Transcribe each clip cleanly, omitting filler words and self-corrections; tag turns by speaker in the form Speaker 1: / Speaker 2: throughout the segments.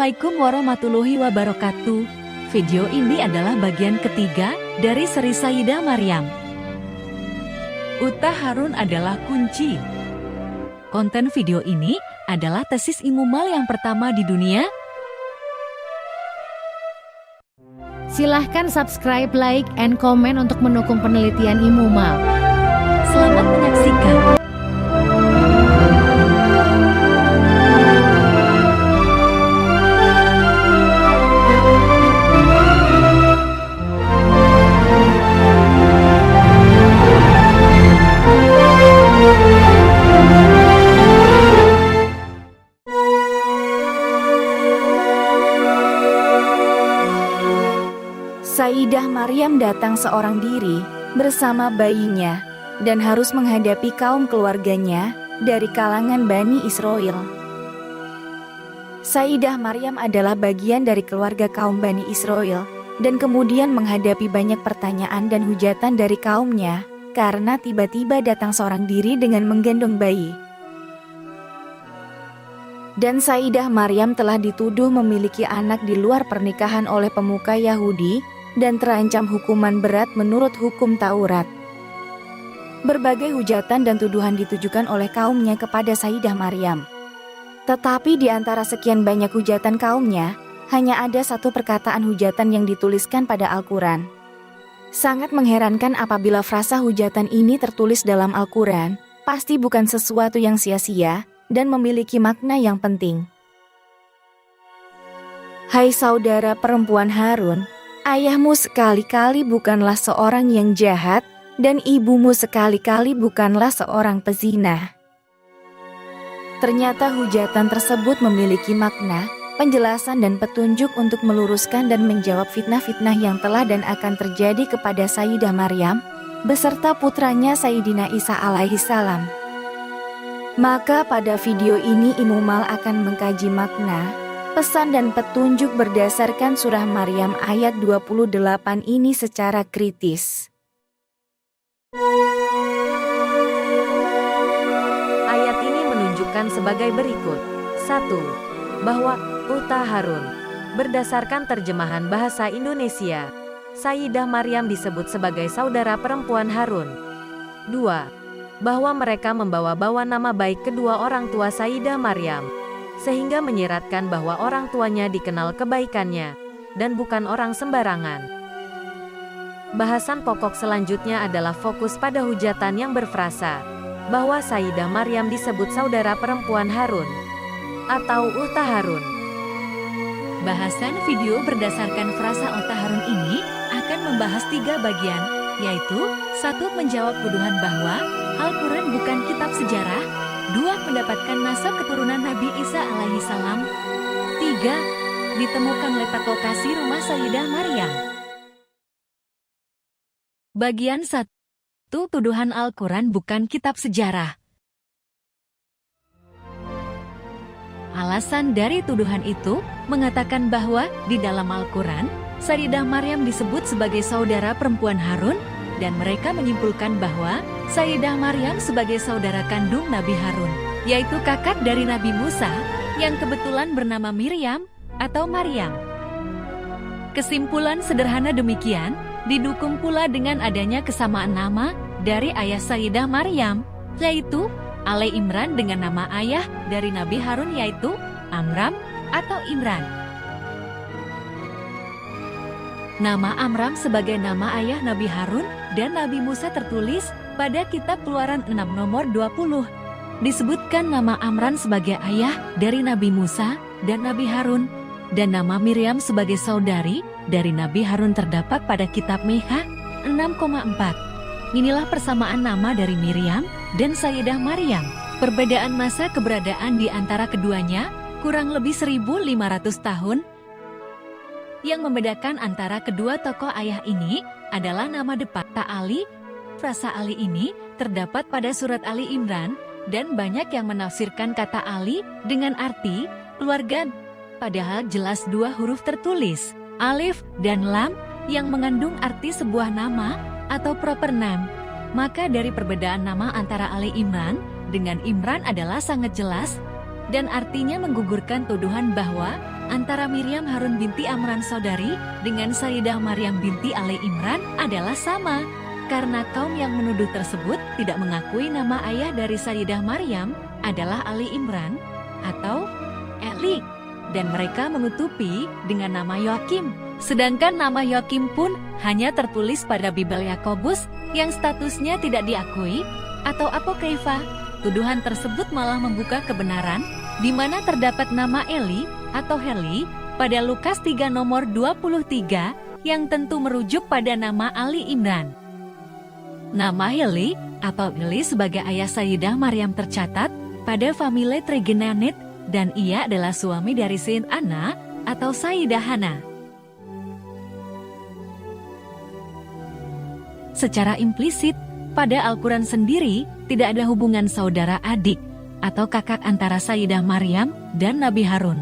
Speaker 1: Assalamualaikum warahmatullahi wabarakatuh. Video ini adalah bagian ketiga dari seri Sayyidah Maryam. Uta Harun adalah kunci. Konten video ini adalah tesis Imumal yang pertama di dunia.
Speaker 2: Silahkan subscribe, like, and comment untuk mendukung penelitian Imumal.
Speaker 1: Selamat menyaksikan.
Speaker 3: Sayyidah Maryam datang seorang diri bersama bayinya dan harus menghadapi kaum keluarganya dari kalangan Bani Israel. Sayyidah Maryam adalah bagian dari keluarga kaum Bani Israel dan kemudian menghadapi banyak pertanyaan dan hujatan dari kaumnya karena tiba-tiba datang seorang diri dengan menggendong bayi. Dan Sayyidah Maryam telah dituduh memiliki anak di luar pernikahan oleh pemuka Yahudi dan terancam hukuman berat menurut hukum Taurat. Berbagai hujatan dan tuduhan ditujukan oleh kaumnya kepada Sayyidah Maryam. Tetapi di antara sekian banyak hujatan kaumnya, hanya ada satu perkataan hujatan yang dituliskan pada Al-Quran. Sangat mengherankan apabila frasa hujatan ini tertulis dalam Al-Quran, pasti bukan sesuatu yang sia-sia dan memiliki makna yang penting. Hai saudara perempuan Harun, ayahmu sekali-kali bukanlah seorang yang jahat dan ibumu sekali-kali bukanlah seorang pezina. Ternyata hujatan tersebut memiliki makna, penjelasan dan petunjuk untuk meluruskan dan menjawab fitnah-fitnah yang telah dan akan terjadi kepada Sayyidah Maryam beserta putranya Sayyidina Isa alaihissalam. Maka pada video ini Imumal akan mengkaji makna, pesan dan petunjuk berdasarkan surah Maryam ayat 28 ini secara kritis.
Speaker 1: Ayat ini menunjukkan sebagai berikut. 1. Bahwa Uta Harun. Berdasarkan terjemahan bahasa Indonesia, Sayyidah Maryam disebut sebagai saudara perempuan Harun. 2. Bahwa mereka membawa-bawa nama baik kedua orang tua Sayyidah Maryam, sehingga menyiratkan bahwa orang tuanya dikenal kebaikannya, dan bukan orang sembarangan. Bahasan pokok selanjutnya adalah fokus pada hujatan yang berfrasa, bahwa Sayyidah Maryam disebut saudara perempuan Harun, atau Uta Harun. Bahasan video berdasarkan frasa Uta Harun ini akan membahas 3 bagian, yaitu 1. Menjawab tuduhan bahwa Al-Quran bukan kitab sejarah. 2. Mendapatkan nasab keturunan Nabi Isa alaihissalam. 3. Ditemukan letak lokasi rumah Sayyidah Maryam. Bagian 1. Tuduhan Al-Quran bukan kitab sejarah. Alasan dari tuduhan itu mengatakan bahwa di dalam Al-Quran, Sayyidah Maryam disebut sebagai saudara perempuan Harun, dan mereka menyimpulkan bahwa Sayyidah Maryam sebagai saudara kandung Nabi Harun, yaitu kakak dari Nabi Musa, yang kebetulan bernama Miriam atau Maryam. Kesimpulan sederhana demikian didukung pula dengan adanya kesamaan nama dari ayah Sayyidah Maryam, yaitu Ali Imran dengan nama ayah dari Nabi Harun yaitu Amram atau Imran. Nama Amram sebagai nama ayah Nabi Harun dan Nabi Musa tertulis pada kitab Keluaran 6 nomor 20. Disebutkan nama Amran sebagai ayah dari Nabi Musa dan Nabi Harun, dan nama Miriam sebagai saudari dari Nabi Harun terdapat pada kitab Micha 6,4. Inilah persamaan nama dari Miriam dan Sayyidah Maryam. Perbedaan masa keberadaan di antara keduanya kurang lebih 1500 tahun. Yang membedakan antara kedua tokoh ayah ini adalah nama depan Ali. Frasa Ali ini terdapat pada surat Ali Imran, dan banyak yang menafsirkan kata Ali dengan arti keluarga. Padahal jelas 2 huruf tertulis, alif dan lam, yang mengandung arti sebuah nama atau proper name. Maka dari perbedaan nama antara Ali Imran dengan Imran adalah sangat jelas, dan artinya menggugurkan tuduhan bahwa
Speaker 4: antara Miriam Harun binti Amran saudari dengan Sayyidah Maryam binti Ali Imran adalah sama. Karena kaum yang menuduh tersebut tidak mengakui nama ayah dari Sayyidah Maryam adalah Ali Imran atau Eli, dan mereka menutupi dengan nama Yoakim. Sedangkan nama Yoakim pun hanya tertulis pada Bibel Yakobus yang statusnya tidak diakui atau apokrifa. Tuduhan tersebut malah membuka kebenaran di mana terdapat nama Eli atau Heli pada Lukas 3 nomor 23 yang tentu merujuk pada nama Ali Imran. Nama Heli atau Eli sebagai ayah Sayyidah Maryam tercatat pada famili Trigenanit dan ia adalah suami dari Saint Anna atau Sayyidah Hana. Secara implisit, pada Al-Quran sendiri tidak ada hubungan saudara adik atau kakak antara Sayyidah Maryam dan Nabi Harun.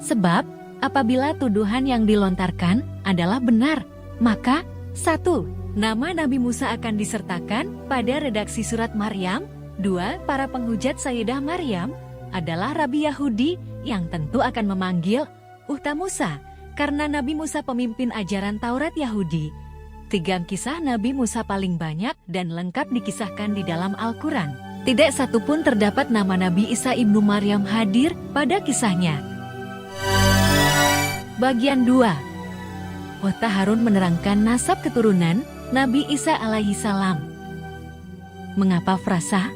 Speaker 4: Sebab, apabila tuduhan yang dilontarkan adalah benar, maka 1. Nama Nabi Musa akan disertakan pada redaksi surat Maryam. 2. Para penghujat Sayyidah Maryam adalah Rabi Yahudi yang tentu akan memanggil Uhta Musa karena Nabi Musa pemimpin ajaran Taurat Yahudi. 3. Kisah Nabi Musa paling banyak dan lengkap dikisahkan di dalam Al-Quran. Tidak satu pun terdapat nama Nabi Isa ibnu Maryam hadir pada kisahnya. Bagian 2. Uhta Harun menerangkan nasab keturunan Nabi Isa alaihi salam. Mengapa frasa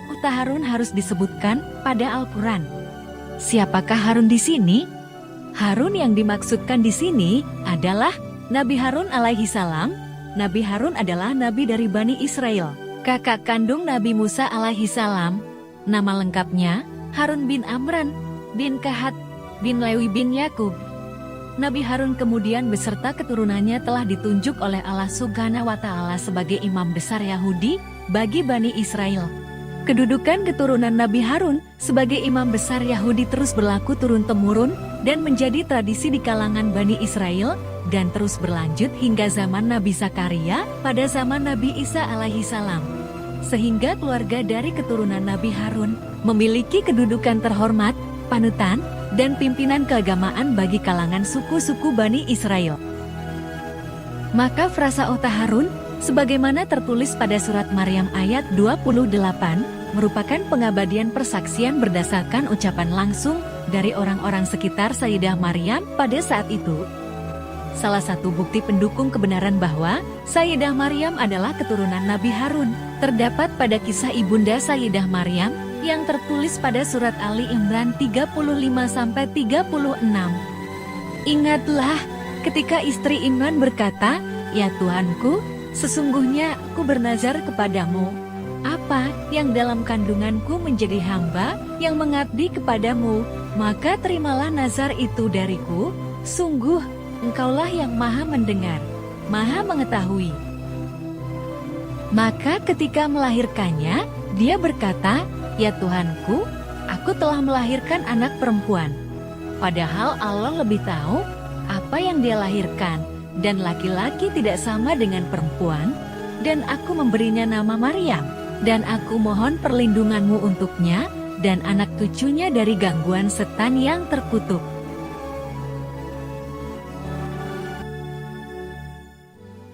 Speaker 4: Uhta Harun harus disebutkan pada Al-Quran? Siapakah Harun di sini? Harun yang dimaksudkan di sini adalah Nabi Harun alaihi salam. Nabi Harun adalah nabi dari Bani Israel, kakak kandung Nabi Musa alaihi salam. Nama lengkapnya Harun bin Amran bin Kahat bin Lewi bin Yakub. Nabi Harun kemudian beserta keturunannya telah ditunjuk oleh Allah Subhanahu wa Ta'ala sebagai imam besar Yahudi bagi Bani Israel. Kedudukan keturunan Nabi Harun sebagai imam besar Yahudi terus berlaku turun-temurun dan menjadi tradisi di kalangan Bani Israel dan terus berlanjut hingga zaman Nabi Zakaria pada zaman Nabi Isa alaihi salam. Sehingga keluarga dari keturunan Nabi Harun memiliki kedudukan terhormat, panutan, dan pimpinan keagamaan bagi kalangan suku-suku Bani Israel. Maka frasa Uhta Harun, sebagaimana tertulis pada surat Maryam ayat 28, merupakan pengabadian persaksian berdasarkan ucapan langsung dari orang-orang sekitar Sayyidah Maryam pada saat itu. Salah satu bukti pendukung kebenaran bahwa Sayyidah Maryam adalah keturunan Nabi Harun terdapat pada kisah ibunda Sayyidah Maryam yang tertulis pada surat Ali Imran 35-36. Ingatlah ketika istri Imran berkata, "Ya Tuhanku, sesungguhnya aku bernazar kepadamu, apa yang dalam kandunganku menjadi hamba yang mengabdi kepadamu, maka terimalah nazar itu dariku, sungguh Engkaulah yang maha mendengar, maha mengetahui." Maka ketika melahirkannya, dia berkata, "Ya Tuhanku, aku telah melahirkan anak perempuan." Padahal Allah lebih tahu apa yang dia lahirkan, dan laki-laki tidak sama dengan perempuan, dan aku memberinya nama Maryam, dan aku mohon perlindunganmu untuknya, dan anak cucunya dari gangguan setan yang terkutuk.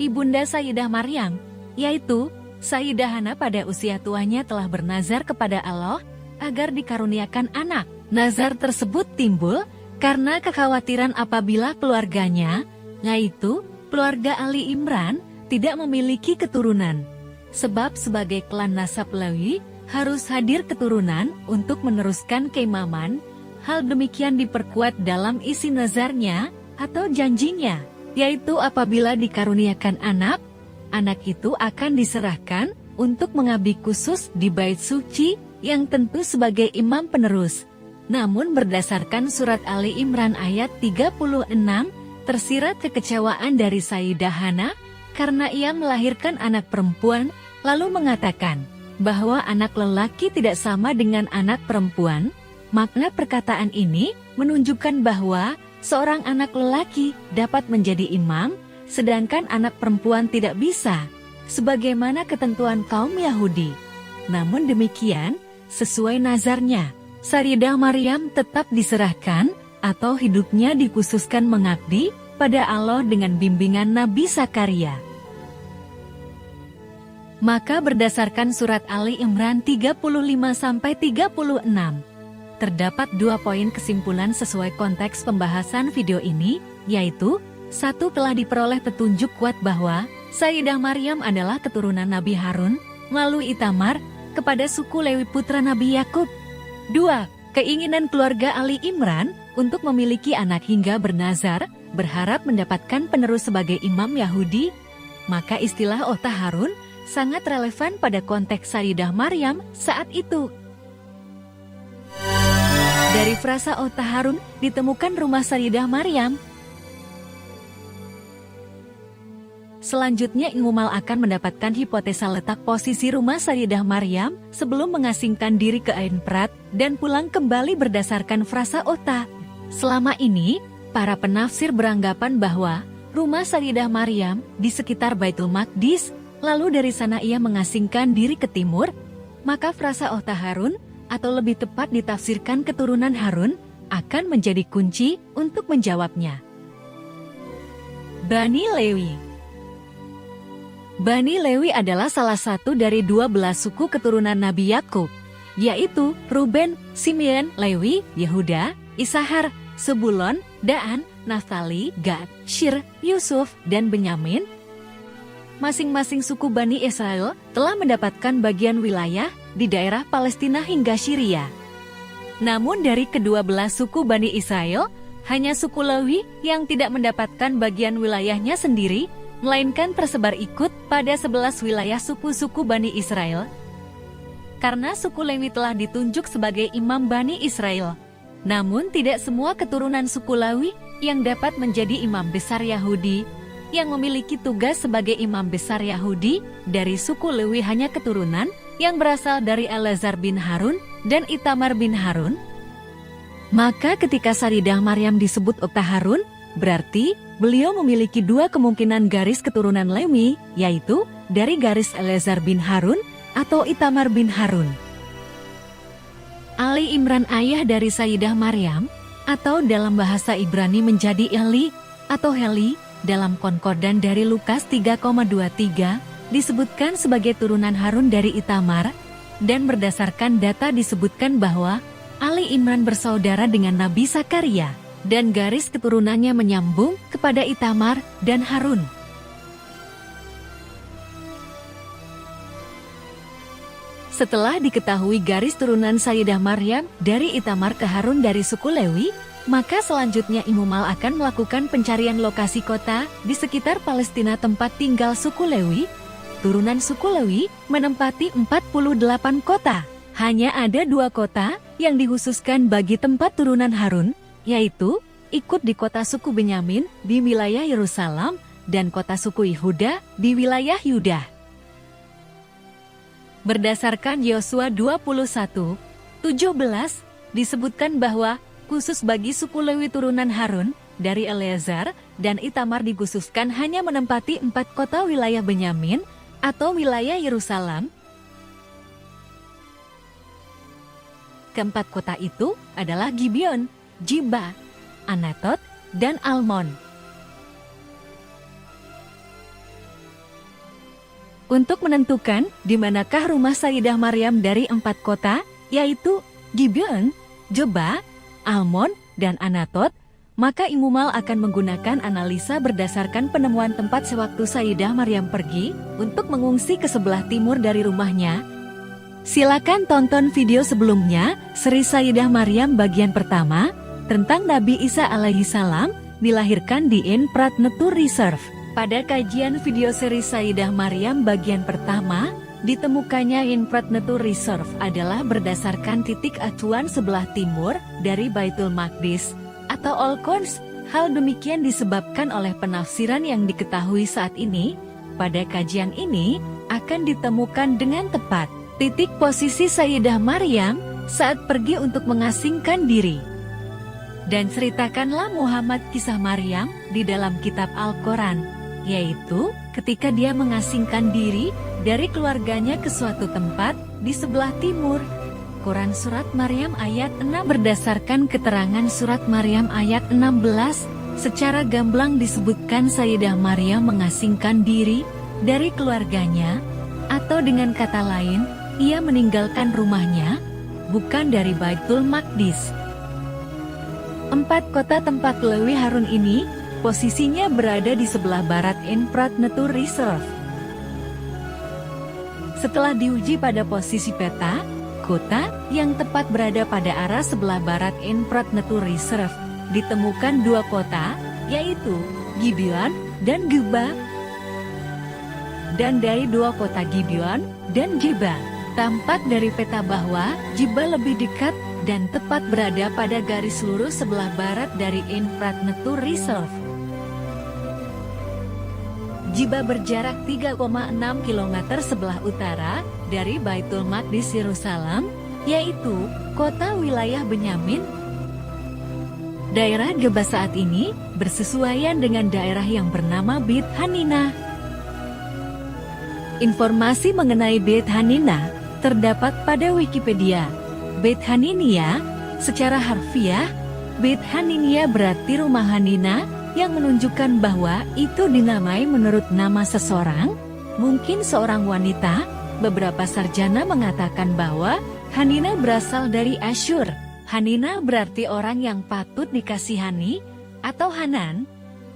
Speaker 4: Ibunda Sayyidah Maryam, yaitu Sayyidah Hana pada usia tuanya telah bernazar kepada Allah agar dikaruniakan anak. Nazar tersebut timbul karena kekhawatiran apabila keluarganya, yaitu keluarga Ali Imran, tidak memiliki keturunan. Sebab sebagai klan nasab Lewi harus hadir keturunan untuk meneruskan keimaman. Hal demikian diperkuat dalam isi nazarnya atau janjinya, yaitu apabila dikaruniakan anak, anak itu akan diserahkan untuk mengabdi khusus di bait suci yang tentu sebagai imam penerus. Namun berdasarkan surat Ali Imran ayat 36, tersirat kekecewaan dari Sayyidah Hana karena ia melahirkan anak perempuan, lalu mengatakan bahwa anak lelaki tidak sama dengan anak perempuan. Makna perkataan ini menunjukkan bahwa seorang anak lelaki dapat menjadi imam, sedangkan anak perempuan tidak bisa, sebagaimana ketentuan kaum Yahudi. Namun demikian, sesuai nazarnya, Sayyidah Maryam tetap diserahkan atau hidupnya dikhususkan mengabdi pada Allah dengan bimbingan Nabi Zakaria. Maka berdasarkan surat Ali Imran 35-36, terdapat 2 poin kesimpulan sesuai konteks pembahasan video ini, yaitu 1. Telah diperoleh petunjuk kuat bahwa Sayyidah Maryam adalah keturunan Nabi Harun melalui Itamar kepada suku Lewi putra Nabi Yakub. 2. Keinginan keluarga Ali Imran untuk memiliki anak hingga bernazar, berharap mendapatkan penerus sebagai imam Yahudi. Maka istilah Ota Harun sangat relevan pada konteks Sayyidah Maryam saat itu. Dari frasa Ota Harun ditemukan rumah Sayyidah Maryam. Selanjutnya Ingumal akan mendapatkan hipotesa letak posisi rumah Sayyidah Maryam sebelum mengasingkan diri ke Ain Prat dan pulang kembali berdasarkan frasa Ota. Selama ini, para penafsir beranggapan bahwa rumah Sayyidah Maryam di sekitar Baitul Maqdis, lalu dari sana ia mengasingkan diri ke timur, maka frasa Ota Harun, atau lebih tepat ditafsirkan keturunan Harun, akan menjadi kunci untuk menjawabnya. Bani Lewi. Bani Lewi adalah salah satu dari 12 suku keturunan Nabi Yakub, yaitu Ruben, Simeon, Lewi, Yehuda, Isahar, Sebulon, Daan, Naftali, Gad, Syir, Yusuf, dan Benyamin. Masing-masing suku Bani Israel telah mendapatkan bagian wilayah di daerah Palestina hingga Syria. Namun dari kedua belah suku Bani Israel, hanya suku Lewi yang tidak mendapatkan bagian wilayahnya sendiri, melainkan tersebar ikut pada 11 wilayah suku-suku Bani Israel. Karena suku Lewi telah ditunjuk sebagai imam Bani Israel. Namun tidak semua keturunan suku Lewi yang dapat menjadi imam besar Yahudi. Yang memiliki tugas sebagai imam besar Yahudi dari suku Lewi hanya keturunan yang berasal dari Eleazar bin Harun dan Itamar bin Harun. Maka ketika Sayyidah Maryam disebut Ota Harun, berarti beliau memiliki 2 kemungkinan garis keturunan Lewi, yaitu dari garis Eleazar bin Harun atau Itamar bin Harun. Ali Imran ayah dari Sayyidah Maryam, atau dalam bahasa Ibrani menjadi Eli atau Heli, dalam konkordan dari Lukas 3,23 disebutkan sebagai turunan Harun dari Itamar, dan berdasarkan data disebutkan bahwa Ali Imran bersaudara dengan Nabi Zakaria, dan garis keturunannya menyambung kepada Itamar dan Harun. Setelah diketahui garis turunan Sayyidah Maryam dari Itamar ke Harun dari suku Lewi, maka selanjutnya Ingumal akan melakukan pencarian lokasi kota di sekitar Palestina tempat tinggal suku Lewi. Turunan suku Lewi menempati 48 kota. Hanya ada 2 kota yang dikhususkan bagi tempat turunan Harun, yaitu ikut di kota suku Benyamin di wilayah Yerusalem dan kota suku Yehuda di wilayah Yuda. Berdasarkan Yosua 21:17 disebutkan bahwa khusus bagi suku Lewi turunan Harun dari Eleazar dan Itamar dikhususkan hanya menempati 4 kota wilayah Benyamin atau wilayah Yerusalem. Keempat kota itu adalah Gibeon, Jiba, Anatot, dan Almon. Untuk menentukan di manakah rumah Sayyidah Maryam dari 4 kota, yaitu Gibeon, Joba, Almon, dan Anatot, maka Ingumal akan menggunakan analisa berdasarkan penemuan tempat sewaktu Sayyidah Maryam pergi untuk mengungsi ke sebelah timur dari rumahnya. Silakan tonton video sebelumnya, seri Sayyidah Maryam bagian pertama, tentang Nabi Isa alaihi salam, dilahirkan di Ain Prat Nature Reserve. Pada kajian video seri Sayyidah Maryam bagian pertama, ditemukannya Ain Prat Nature Reserve adalah berdasarkan titik acuan sebelah timur dari Baitul Maqdis atau Al-Quds. Hal demikian disebabkan oleh penafsiran yang diketahui saat ini. Pada kajian ini akan ditemukan dengan tepat titik posisi Sayyidah Maryam saat pergi untuk mengasingkan diri. Dan ceritakanlah Muhammad kisah Maryam di dalam kitab Al-Quran, yaitu ketika dia mengasingkan diri dari keluarganya ke suatu tempat di sebelah timur. Quran Surat Maryam ayat 6. Berdasarkan keterangan Surat Maryam ayat 16, secara gamblang disebutkan Sayyidah Maryam mengasingkan diri dari keluarganya, atau dengan kata lain, ia meninggalkan rumahnya, bukan dari Baitul Maqdis. 4 kota tempat Lewi Harun ini, posisinya berada di sebelah barat Enfrat Nature Reserve. Setelah diuji pada posisi peta, kota yang tepat berada pada arah sebelah barat Enfrat Nature Reserve, ditemukan 2 kota, yaitu Gibeon dan Geba. Dan dari 2 kota Gibeon dan Geba, tampak dari peta bahwa Geba lebih dekat dan tepat berada pada garis lurus sebelah barat dari Enfrat Nature Reserve. Geba berjarak 3,6 km sebelah utara dari Baitul Maqdis Yerusalem, yaitu kota wilayah Benyamin. Daerah Geba saat ini bersesuaian dengan daerah yang bernama Beit Hanina. Informasi mengenai Beit Hanina terdapat pada Wikipedia. Beit Haninia, secara harfiah, Beit Haninia berarti rumah Hanina, yang menunjukkan bahwa itu dinamai menurut nama seseorang, mungkin seorang wanita. Beberapa sarjana mengatakan bahwa Hanina berasal dari Asyur. Hanina berarti orang yang patut dikasihani atau Hanan.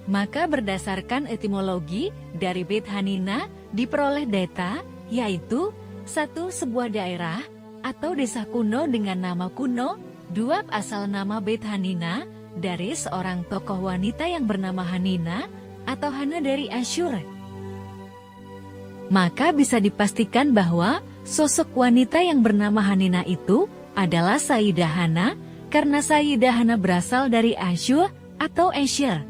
Speaker 4: Maka berdasarkan etimologi dari Beit Hanina diperoleh data, yaitu 1. Sebuah daerah atau desa kuno dengan nama kuno. 2. Asal nama Beit Hanina dari seorang tokoh wanita yang bernama Hanina atau Hana dari Asyur. Maka bisa dipastikan bahwa sosok wanita yang bernama Hanina itu adalah Sayyidah Hana, karena Sayyidah Hana berasal dari Asyur atau Asyur.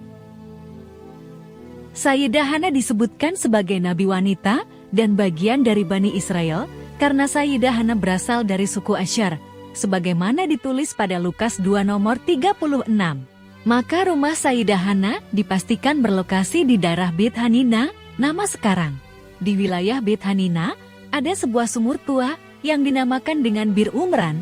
Speaker 4: Sayyidah Hana disebutkan sebagai nabi wanita dan bagian dari Bani Israel, karena Sayyidah Hana berasal dari suku Asyur, sebagaimana ditulis pada Lukas 2 nomor 36. Maka rumah Sayyidah Hana dipastikan berlokasi di daerah Beit Hanina, nama sekarang. Di wilayah Beit Hanina, ada sebuah sumur tua yang dinamakan dengan Bir Umran.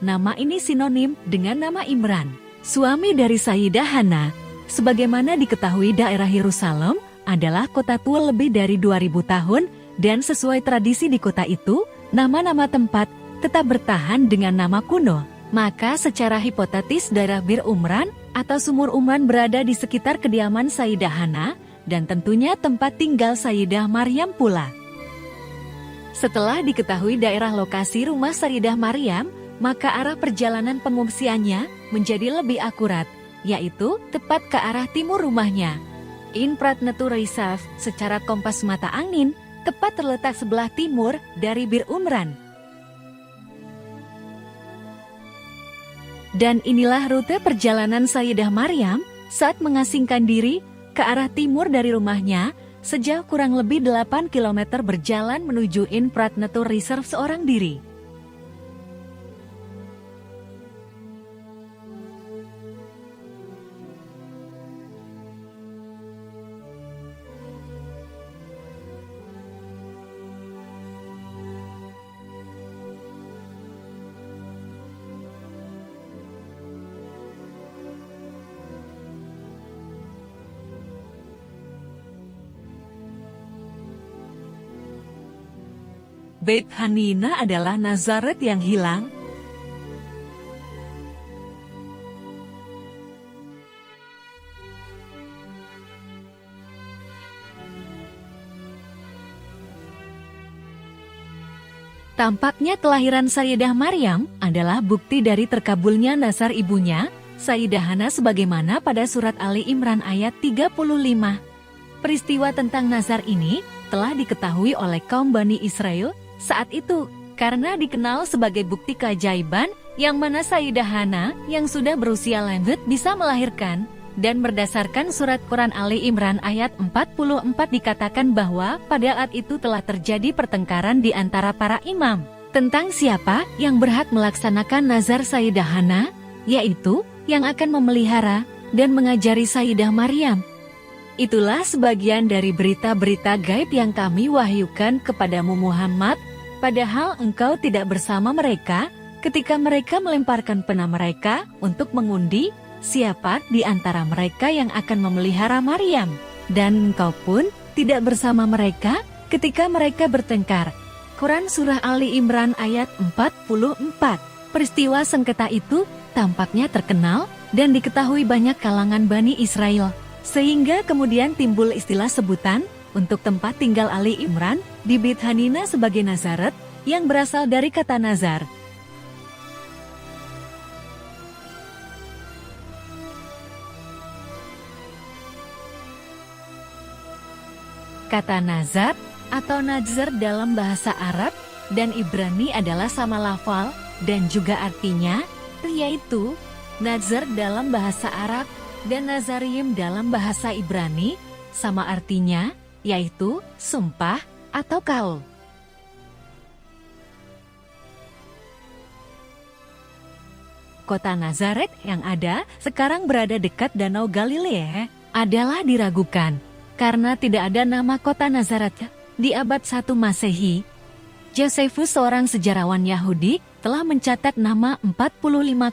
Speaker 4: Nama ini sinonim dengan nama Imran, suami dari Sayyidah Hana. Sebagaimana diketahui daerah Yerusalem adalah kota tua lebih dari 2000 tahun, dan sesuai tradisi di kota itu, nama-nama tempat tetap bertahan dengan nama kuno. Maka secara hipotetis daerah Bir Umran atau Sumur Umran berada di sekitar kediaman Sayyidah Hana dan tentunya tempat tinggal Sayyidah Maryam pula. Setelah diketahui daerah lokasi rumah Sayyidah Maryam, maka arah perjalanan pengungsiannya menjadi lebih akurat, yaitu tepat ke arah timur rumahnya. Enfrat Nature Reserve secara kompas mata angin tepat terletak sebelah timur dari Bir Umran. Dan inilah rute perjalanan Sayyidah Maryam saat mengasingkan diri ke arah timur dari rumahnya sejauh kurang lebih 8 km berjalan menuju Enfrat Nature Reserve seorang diri. Beit Hanina adalah Nazaret yang hilang. Tampaknya kelahiran Sayyidah Maryam adalah bukti dari terkabulnya nazar ibunya, Sayyidah Hana sebagaimana pada surat Ali Imran ayat 35. Peristiwa tentang nazar ini telah diketahui oleh kaum Bani Israel saat itu, karena dikenal sebagai bukti keajaiban yang mana Sayyidah Hana yang sudah berusia lanjut bisa melahirkan. Dan berdasarkan surat Quran Ali Imran ayat 44 dikatakan bahwa pada saat itu telah terjadi pertengkaran di antara para imam tentang siapa yang berhak melaksanakan nazar Sayyidah Hana, yaitu yang akan memelihara dan mengajari Sayyidah Maryam. Itulah sebagian dari berita-berita gaib yang kami wahyukan kepadamu Muhammad, padahal engkau tidak bersama mereka, ketika mereka melemparkan pena mereka untuk mengundi siapa di antara mereka yang akan memelihara Maryam. Dan engkau pun tidak bersama mereka ketika mereka bertengkar. Quran Surah Ali Imran ayat 44. Peristiwa sengketa itu tampaknya terkenal dan diketahui banyak kalangan Bani Israel, sehingga kemudian timbul istilah sebutan untuk tempat tinggal Ali Imran di Beit Hanina sebagai Nazaret yang berasal dari kata nazar. Kata nazar atau nazar dalam bahasa Arab dan Ibrani adalah sama lafal dan juga artinya, yaitu nazar dalam bahasa Arab dan nazarim dalam bahasa Ibrani sama artinya, yaitu sumpah atau kaul. Kota Nazaret yang ada sekarang berada dekat Danau Galilea adalah diragukan karena tidak ada nama kota Nazaret di abad 1 Masehi. Josephus, seorang sejarawan Yahudi, telah mencatat nama 45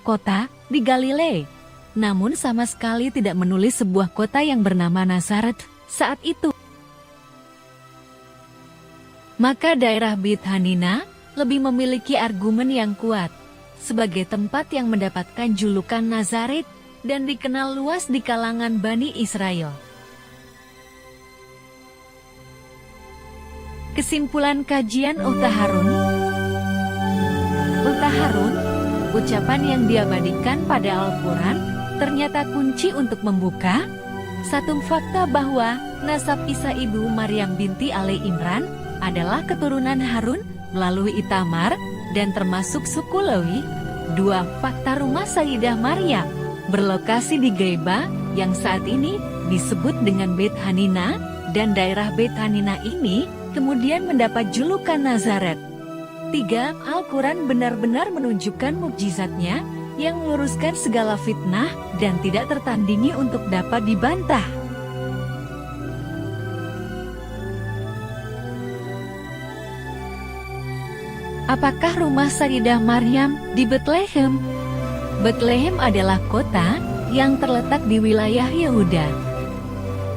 Speaker 4: kota di Galilea, namun sama sekali tidak menulis sebuah kota yang bernama Nazaret saat itu. Maka daerah Beit Hanina lebih memiliki argumen yang kuat sebagai tempat yang mendapatkan julukan Nazaret dan dikenal luas di kalangan Bani Israel. Kesimpulan kajian Utaharun. Utaharun, ucapan yang diabadikan pada Al-Quran, ternyata kunci untuk membuka satu fakta bahwa nasab Isa ibu Maryam binti Ali Imran adalah keturunan Harun melalui Itamar dan termasuk suku Lewi. 2. Fakta rumah Sayyidah Maryam berlokasi di Geba yang saat ini disebut dengan Beit Hanina, dan daerah Beit Hanina ini kemudian mendapat julukan Nazaret. 3. Al-Quran benar-benar menunjukkan mukjizatnya yang meluruskan segala fitnah dan tidak tertandingi untuk dapat dibantah. Apakah rumah Sayyidah Maryam di Betlehem? Betlehem adalah kota yang terletak di wilayah Yehuda.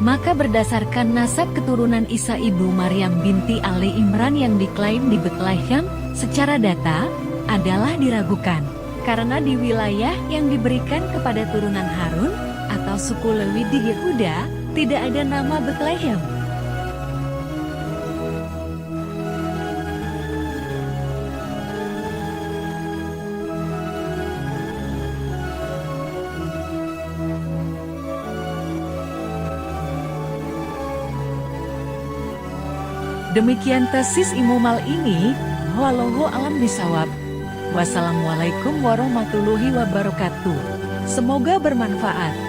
Speaker 4: Maka berdasarkan nasab keturunan Isa ibu Maryam binti Ali Imran yang diklaim di Betlehem, secara data adalah diragukan. Karena di wilayah yang diberikan kepada turunan Harun atau suku Lewi di Yehuda, tidak ada nama Betlehem. Demikian tesis Imumal ini, wallahu alam bisawab. Wassalamualaikum warahmatullahi wabarakatuh. Semoga bermanfaat.